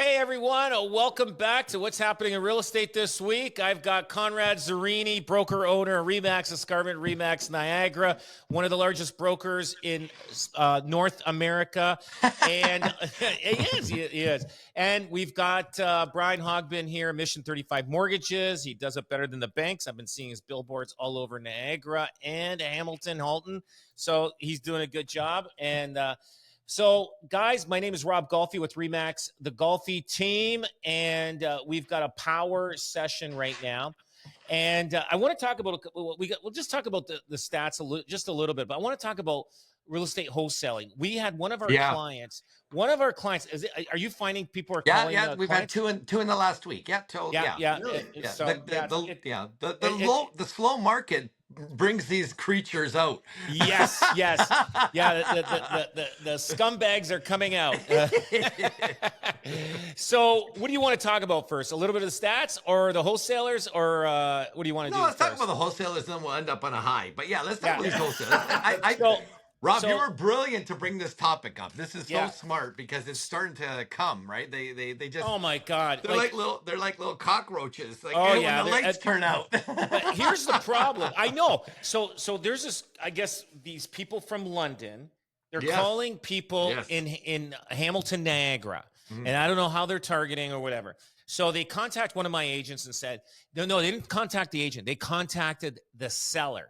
Hey everyone, welcome back to What's Happening in Real Estate this week. I've got Conrad Zerini, broker owner, REMAX Escarpment, REMAX Niagara, one of the largest brokers in North America. And he is. And we've got Brian Hogben here, Mission 35 Mortgages. He does it better than the banks. I've been seeing his billboards all over Niagara and Hamilton, Halton. So he's doing a good job. And so, guys, my name is Rob Golfi with REMAX, the Golfi team, and we've got a power session right now. And I want to talk about we'll just talk about the stats just a little bit, but I want to talk about real estate wholesaling. We had one of our clients. Are you finding people are calling? Yeah, we've had two in the last week. Yeah. Really? The slow market brings these creatures out. Yes. Yeah, the scumbags are coming out. So what do you want to talk about first? A little bit of the stats or the wholesalers, or what do you want to do? Let's talk about the wholesalers, then we'll end up on a high. But yeah, let's talk about these wholesalers. Rob, you were brilliant to bring this topic up. This is so smart because it's starting to come, right? They just, oh my God, they're like little cockroaches. Like, when the lights turn out. But here's the problem. I know. So there's this. I guess these people from London, they're calling people in Hamilton, Niagara, and I don't know how they're targeting or whatever. So they contact one of my agents and said, no, they didn't contact the agent. They contacted the seller.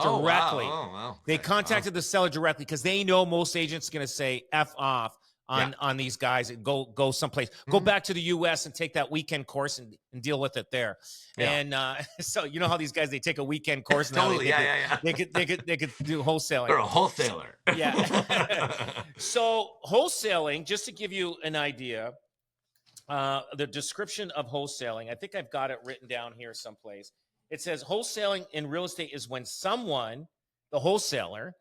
Directly. Wow. They contacted the seller directly because they know most agents are going to say F off on these guys and go someplace. Go back to the US and take that weekend course and deal with it there. And so you know how these guys, they take a weekend course now. Totally. They could do wholesaling. They're a wholesaler. So wholesaling, just to give you an idea, the description of wholesaling, I think I've got it written down here someplace. It says wholesaling in real estate is when someone, the wholesaler,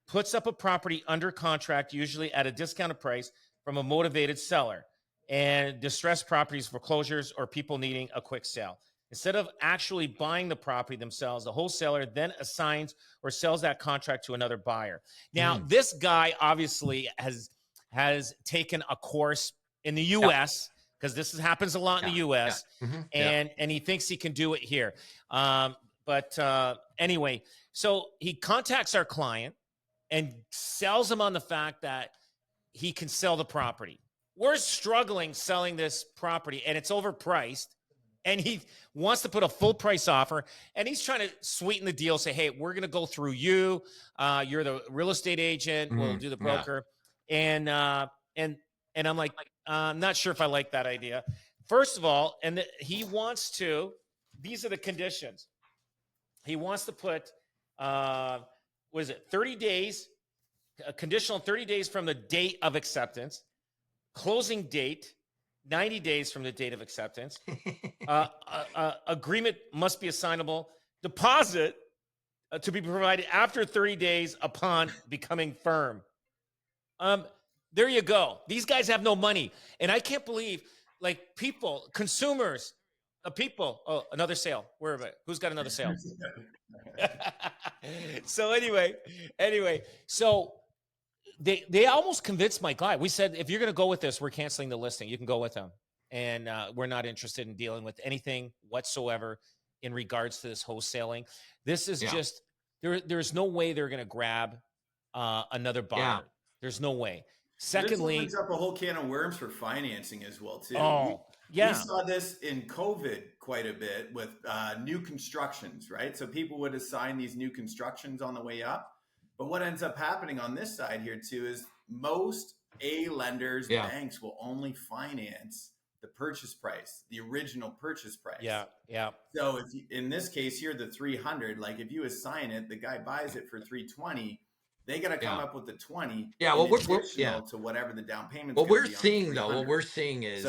puts up a property under contract, usually at a discounted price from a motivated seller, and distressed properties, foreclosures, or people needing a quick sale. Instead of actually buying the property themselves, the wholesaler then assigns or sells that contract to another buyer. Now, this guy obviously has taken a course in the U.S., because this happens a lot in the U.S., and he thinks he can do it here. Anyway, so he contacts our client and sells him on the fact that he can sell the property. We're struggling selling this property, and it's overpriced, and he wants to put a full price offer, and he's trying to sweeten the deal, say, hey, we're going to go through you. You're the real estate agent. We'll do the broker. And I'm like, I'm not sure if I like that idea. First of all, he wants to, these are the conditions. He wants to put, 30 days, a conditional 30 days from the date of acceptance, closing date, 90 days from the date of acceptance, agreement must be assignable, deposit to be provided after 30 days upon becoming firm. There you go. These guys have no money. And I can't believe, like, people, consumers, oh, another sale. Where am I? Who's got another sale? So anyway, so they almost convinced my guy. We said, if you're going to go with this, we're canceling the listing. You can go with them. And we're not interested in dealing with anything whatsoever in regards to this wholesaling. This is just, there's no way they're going to grab another buyer. There's no way. Secondly, this opens up a whole can of worms for financing as well, too. We saw this in COVID quite a bit with new constructions, right? So people would assign these new constructions on the way up. But what ends up happening on this side here, too, is most lenders, banks will only finance the purchase price, the original purchase price. So if you, in this case here, the 300, like if you assign it, the guy buys it for 320. They got to come up with the 20. To whatever the down payment. What we're seeing is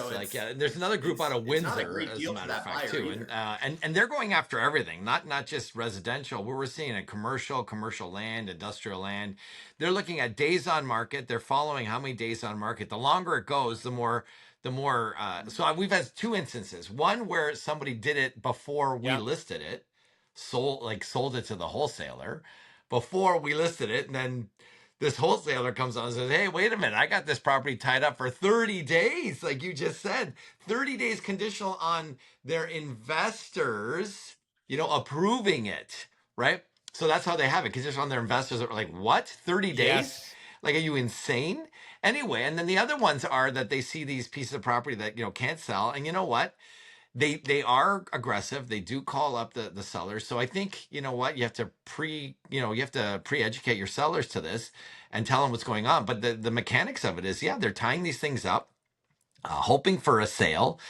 there's another group out of Windsor, as a matter of fact, too, and they're going after everything, not just residential. We're seeing a commercial land, industrial land. They're looking at days on market. They're following how many days on market. The longer it goes, the more. So we've had two instances. One where somebody did it before we listed it, sold it to the wholesaler before we listed it, and then this wholesaler comes on and says, hey, wait a minute, I got this property tied up for 30 days. Like you just said, 30 days conditional on their investors, approving it, right? So that's how they have it. Conditional on their investors are like, what? 30 days? Yes. Like, are you insane? Anyway, and then the other ones are that they see these pieces of property that, can't sell. And you know what? They are aggressive. They do call up the sellers. So I think, you have to pre-educate your sellers to this and tell them what's going on. But the mechanics of it is, they're tying these things up, hoping for a sale.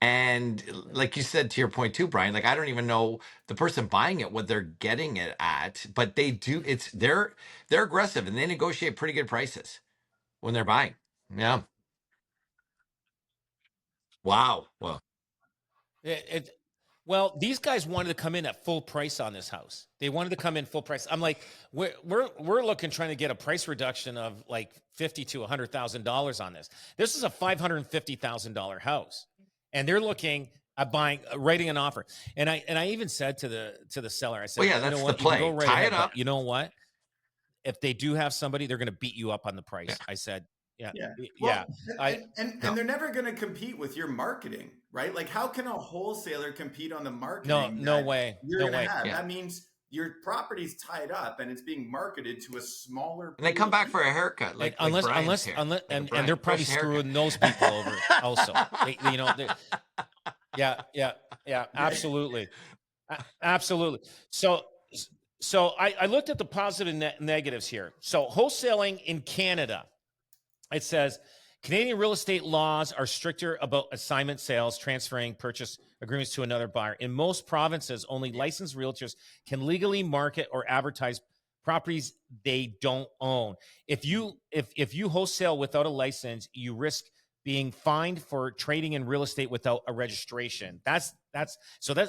And like you said, to your point too, Brian, like I don't even know the person buying it, what they're getting it at, but they're aggressive and they negotiate pretty good prices when they're buying. Yeah. Wow. Well, Well, these guys wanted to come in at full price on this house. They wanted to come in full price. I'm like, we're looking, trying to get a price reduction of like $50,000 to $100,000 on this. This is a $550,000 house, and they're looking at writing an offer. And I even said to the seller, I said, well, that's the play. Go right Tie ahead, it up. but you know what? If they do have somebody, they're going to beat you up on the price. Yeah. I said, yeah. Well, and they're never going to compete with your marketing, right? Like, how can a wholesaler compete on the marketing? No way. You're going to have. Yeah. That means your property's tied up and it's being marketed to a smaller. And they come back for a haircut, unless and they're probably screwing those people over also. Yeah, absolutely, absolutely. So I looked at the positive and negatives here. So wholesaling in Canada, it says Canadian real estate laws are stricter about assignment sales, transferring purchase agreements to another buyer. In most provinces, only licensed realtors can legally market or advertise properties they don't own. If you wholesale without a license, you risk being fined for trading in real estate without a registration. This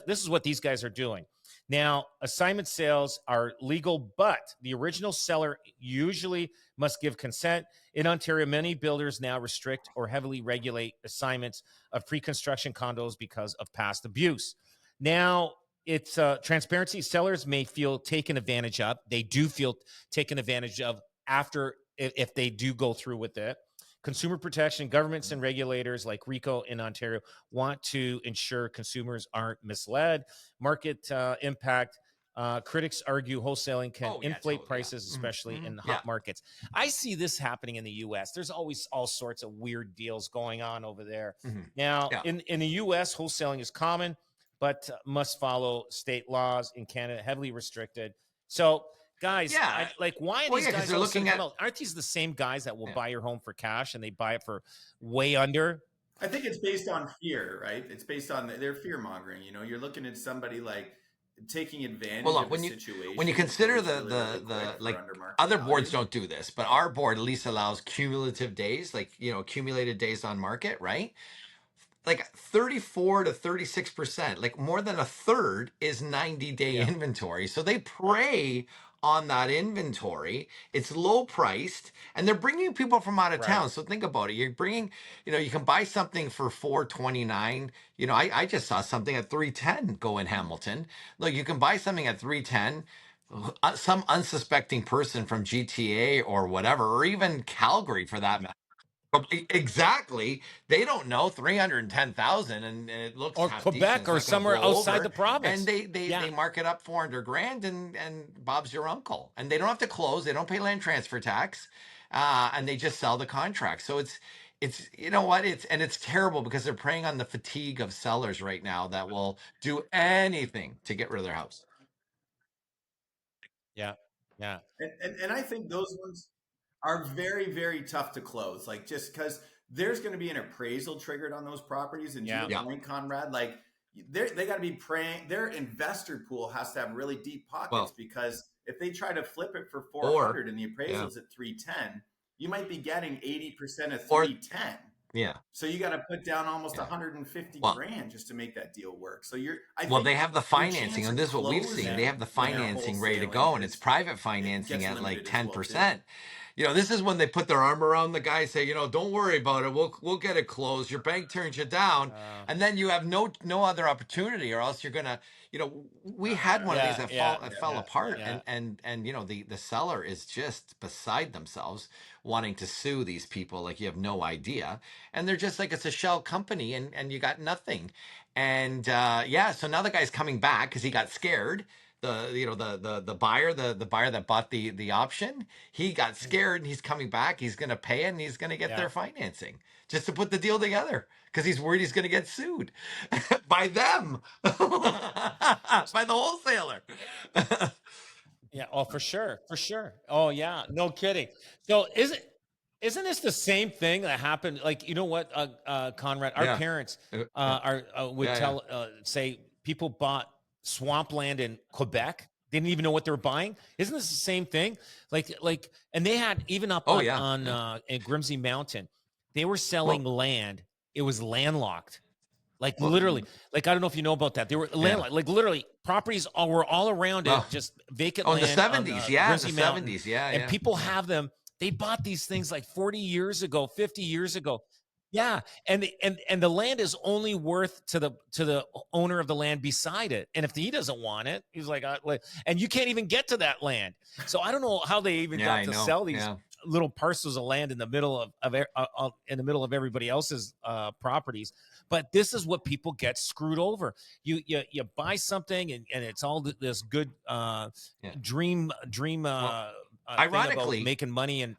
is what these guys are doing. Now, assignment sales are legal, but the original seller usually must give consent. In Ontario, many builders now restrict or heavily regulate assignments of pre-construction condos because of past abuse. Now, it's transparency. Sellers may feel taken advantage of. They do feel taken advantage of if they do go through with it. Consumer protection, governments and regulators like RICO in Ontario want to ensure consumers aren't misled. Market impact. Critics argue wholesaling can inflate prices, especially in hot markets. I see this happening in the U.S. There's always all sorts of weird deals going on over there. Now, in the U.S., wholesaling is common, but must follow state laws. In Canada, heavily restricted. So, guys, why are these guys they're looking at? Aren't these the same guys that will buy your home for cash and they buy it for way under? I think it's based on fear, right? It's based on their fear mongering. You're looking at somebody like taking advantage of the situation. When you consider other boards don't do this, but our board at least allows cumulative days, accumulated days on market, right? Like 34 to 36%, like more than a third is 90-day inventory. So they prey on that inventory. It's low priced and they're bringing people from out of town. So think about it. You're bringing, you can buy something for $429. I just saw something at $310 go in Hamilton. Look, you can buy something at $310. Some unsuspecting person from GTA or whatever, or even Calgary for that matter. Exactly. They don't know 310,000 and it looks or Quebec or somewhere outside the province. And they mark it up 400 grand and Bob's your uncle. And they don't have to close. They don't pay land transfer tax. And they just sell the contract. So it's it's terrible because they're preying on the fatigue of sellers right now that will do anything to get rid of their house. Yeah. And I think those ones are very, very tough to close. Like, just because there's going to be an appraisal triggered on those properties. And to your point, Conrad, like they got to be praying. Their investor pool has to have really deep pockets because if they try to flip it for 400 and the appraisal's at 310, you might be getting 80% of 310. Yeah. So you got to put down almost 150 grand just to make that deal work. So they have the financing, and this is what we've seen. They have the financing ready to go, and it's private financing at like 10%. this is when they put their arm around the guy, say, don't worry about it. We'll get it closed. Your bank turns you down, and then you have no other opportunity, or else you're gonna, we had one of these that fell apart, and the seller is just beside themselves wanting to sue these people like you have no idea, and they're just like, it's a shell company, and you got nothing, and so now the guy's coming back because he got scared. The buyer, the buyer that bought the option, he got scared and he's coming back. He's going to pay it and he's going to get their financing just to put the deal together because he's worried he's going to get sued by them, by the wholesaler. Yeah. Oh, for sure. For sure. Oh, yeah. No kidding. So isn't this the same thing that happened? Like, you know what, Conrad, our parents would say people bought swampland in Quebec. They didn't even know what they were buying. Isn't this the same thing? Like, and they had even up in Grimsey Mountain, they were selling land. It was landlocked. Like literally, like, I don't know if you know about that. They were landlocked, like literally properties were all around it, just vacant land. In the 70s, Grimsey the Mountain. 70s, and people have them. They bought these things like 40 years ago, 50 years ago. Yeah, and the land is only worth to the owner of the land beside it. And if he doesn't want it, he's like, and you can't even get to that land. So I don't know how they even got to sell these little parcels of land in the middle of everybody else's properties. But this is what people get screwed over. You buy something and it's all this good dream. Ironically, making money and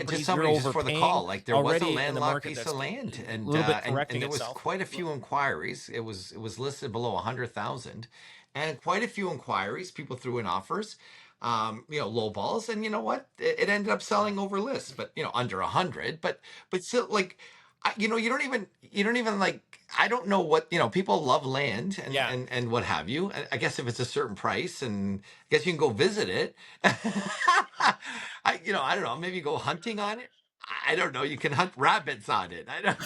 just somebody just for the call, like there was a landlocked piece of land, and there was quite a few inquiries. It was listed below 100,000, and quite a few inquiries. People threw in offers, low balls, and you know what? It ended up selling over list, but under 100. But still, like, you don't even like. I don't know what people love land and what have you. I guess if it's a certain price, and I guess you can go visit it. I don't know. Maybe go hunting on it. I don't know. You can hunt rabbits on it. I don't.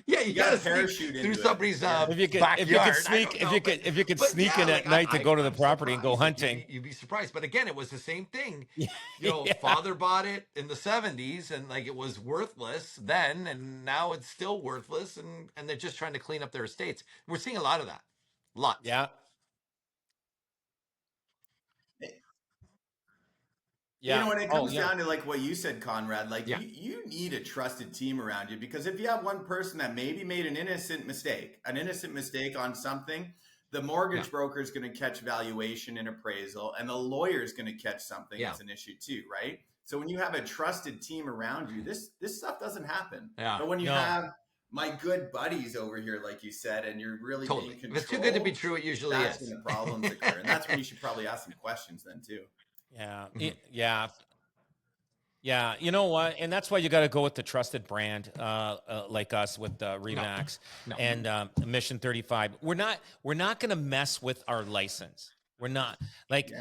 Yeah, you got to parachute through somebody's backyard. If you could sneak in at night to go to the property and go hunting, you'd be surprised. But again, it was the same thing. Father bought it in the 70s, and like it was worthless then, and now it's still worthless, and they're just trying to clean up their estates. We're seeing a lot of that. Lots. Yeah. Yeah. When it comes down to like what you said, Conrad, like you need a trusted team around you, because if you have one person that maybe made an innocent mistake on something, the mortgage broker is going to catch valuation and appraisal, and the lawyer is going to catch something as an issue too, right? So when you have a trusted team around you, this stuff doesn't happen. Yeah. But when you have my good buddies over here, like you said, and you're really being controlled, if it's too good to be true, it usually that's when the problems occur, and that's when you should probably ask some questions then too. Yeah. Mm-hmm. Yeah. You know what? And that's why you got to go with the trusted brand, like us with REMAX and Mission 35. We're not going to mess with our license. We're not like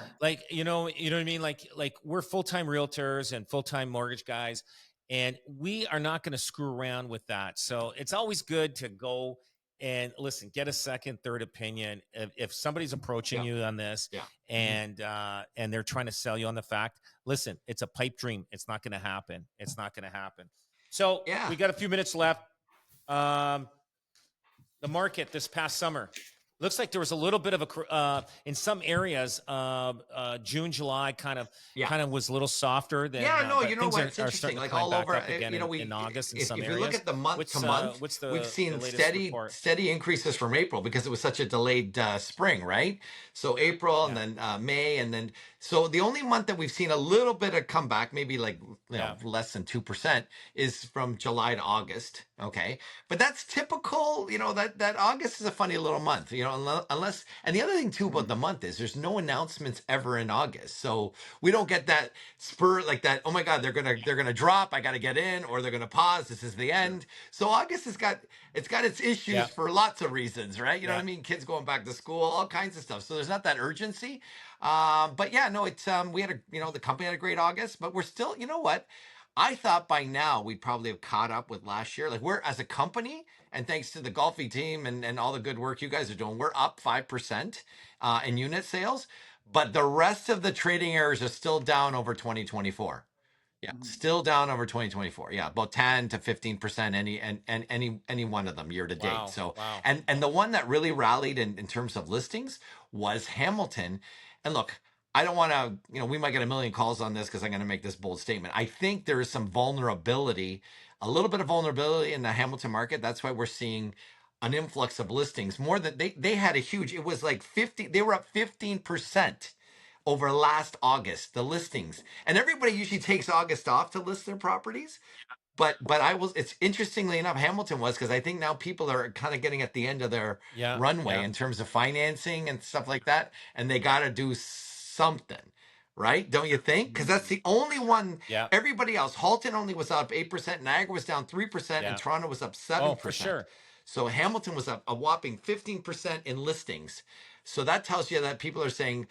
you know what I mean? Like we're full-time realtors and full-time mortgage guys, and we are not going to screw around with that. So it's always good to go and listen, get a second, third opinion. If somebody's approaching you on this and they're trying to sell you on the fact, listen, it's a pipe dream. It's not going to happen. It's not going to happen. So we got a few minutes left. The market this past summer, looks like there was a little bit of a in some areas. June, July kind of was a little softer than. Yeah, no, you know what? It's interesting. Like all over, in August in some areas. If you look at the month to month, we've seen steady increases from April because it was such a delayed spring, right? So April and then May, and then so the only month that we've seen a little bit of comeback, maybe like less than 2%, is from July to August. Okay, but that's typical. That August is a funny little month. Unless, and the other thing too about the month is there's no announcements ever in August, so we don't get that spur like that. Oh my God, they're gonna drop. I got to get in, or they're gonna pause. This is the end. So August has got its issues for lots of reasons, right? You know what I mean? Kids going back to school, all kinds of stuff. So there's not that urgency. But yeah, no, it's we had the company had a great August, but we're still, you know what? I thought by now we'd probably have caught up with last year. Like we're as a company, and thanks to the Golfi team and all the good work you guys are doing, we're up 5% in unit sales. but the rest of the trading areas are still down over 2024. Yeah, still down over 2024. Yeah, about 10 to 15% any one of them year to date. Wow. So Wow. and the one that really rallied in terms of listings was Hamilton. And look, I don't want to, we might get a million calls on this because I'm going to make this bold statement. I think there is some vulnerability, a little bit of vulnerability in the Hamilton market. That's why we're seeing an influx of listings. More than they had a huge, it was like 50, they were up 15% over last August, the listings. And everybody usually takes August off to list their properties. But it's interestingly enough, Hamilton was, because I think now people are kind of getting at the end of their runway in terms of financing and stuff like that. And they got to do something, right? Don't you think? Because that's the only one. Yeah. Everybody else, Halton only was up 8%, Niagara was down 3%, and Toronto was up 7%. Oh, for sure. So Hamilton was up a whopping 15% in listings. So that tells you that people are saying,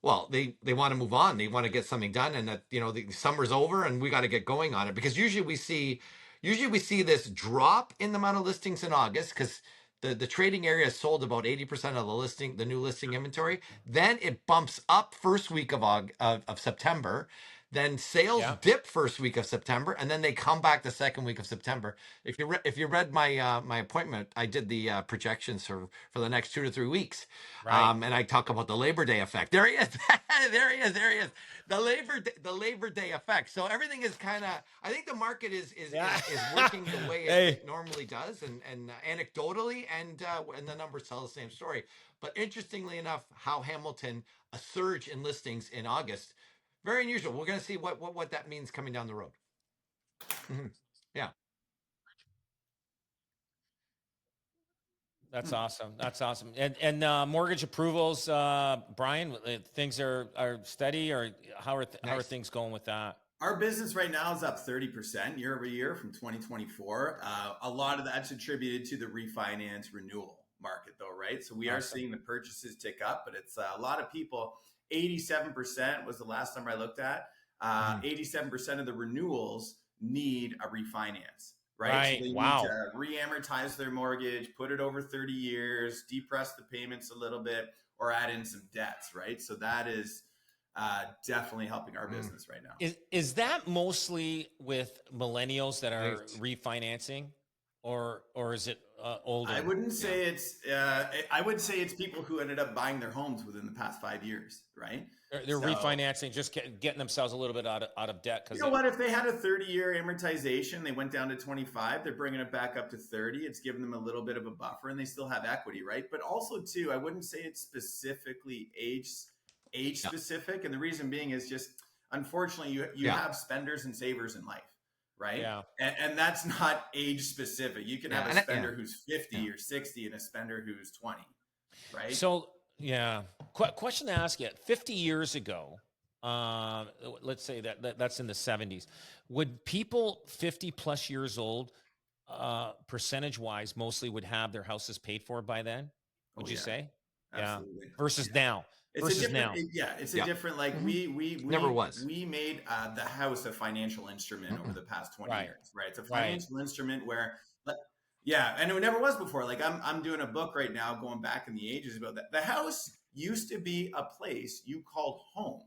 well, they want to move on. They want to get something done, and that the summer's over, and we got to get going on it. Because usually we see this drop in the amount of listings in August because the trading area has sold about 80% of the new listing inventory. Then it bumps up first week of September. Then sales dip first week of September, and then they come back the second week of September. If you read my my appointment, I did the projections for the next 2 to 3 weeks, and I talk about the Labor Day effect. There he is, there he is. The Labor Day effect. So everything is kind of. I think the market is working the way it normally does, and anecdotally, and the numbers tell the same story. But interestingly enough, how Hamilton, a surge in listings in August. Very unusual. We're going to see what that means coming down the road. Yeah. That's awesome. That's awesome. And mortgage approvals, Brian, things are steady, or how are things going with that? Our business right now is up 30% year over year from 2024. A lot of that's attributed to the refinance renewal market, though, right? So we are seeing the purchases tick up, but it's a lot of people. 87% was the last number I looked at. 87% of the renewals need a refinance, right? So they need to re-amortize their mortgage, put it over 30 years, depress the payments a little bit, or add in some debts, right? So that is definitely helping our business right now. Is that mostly with millennials that are refinancing, or is it older? I wouldn't say it's. I would say it's people who ended up buying their homes within the past 5 years, right? They're refinancing, just getting themselves a little bit out of debt. You know what? If they had a 30-year amortization, they went down to 25. They're bringing it back up to 30. It's giving them a little bit of a buffer, and they still have equity, right? But also, too, I wouldn't say it's specifically age specific, and the reason being is just unfortunately you have spenders and savers in life. Right. Yeah. And that's not age specific. You can have a spender who's 50 or 60 and a spender who's 20. Right. So, question to ask you. 50 years ago, let's say that's in the 70s. Would people 50 plus years old, percentage wise, mostly would have their houses paid for by then? Would you say? Absolutely. Yeah. Versus now. It's a different, like we never was. We made the house a financial instrument over the past 20 years, right? It's a financial instrument where, and it never was before. Like I'm doing a book right now, going back in the ages about that. The house used to be a place you called home.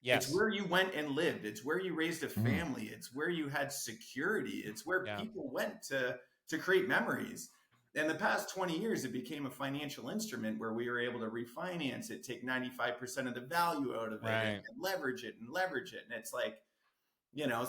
Yes. It's where you went and lived. It's where you raised a family. It's where you had security. It's where people went to create memories. In the past 20 years, it became a financial instrument where we were able to refinance it, take 95% of the value out of it, and leverage it. And it's like,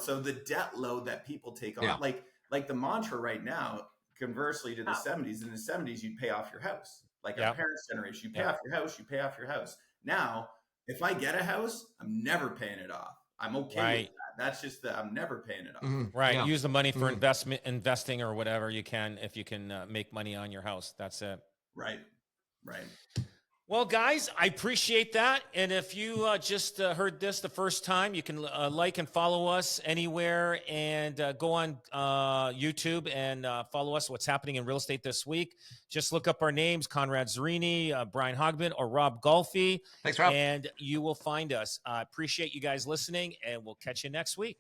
so the debt load that people take on, like the mantra right now, conversely to the 70s, in the 70s, you'd pay off your house. Like our parents' generation, you pay off your house, you pay off your house. Now, if I get a house, I'm never paying it off. I'm okay with that. That's just I'm never paying it off. Right. Yeah. Use the money for investing or whatever you can, if you can make money on your house. That's it. Right. Well, guys, I appreciate that. And if you just heard this the first time, you can like and follow us anywhere, and go on YouTube and follow us. What's happening in real estate this week? Just look up our names: Conrad Zerini, Brian Hogben, or Rob Golfi. Thanks, Rob. And you will find us. I appreciate you guys listening, and we'll catch you next week.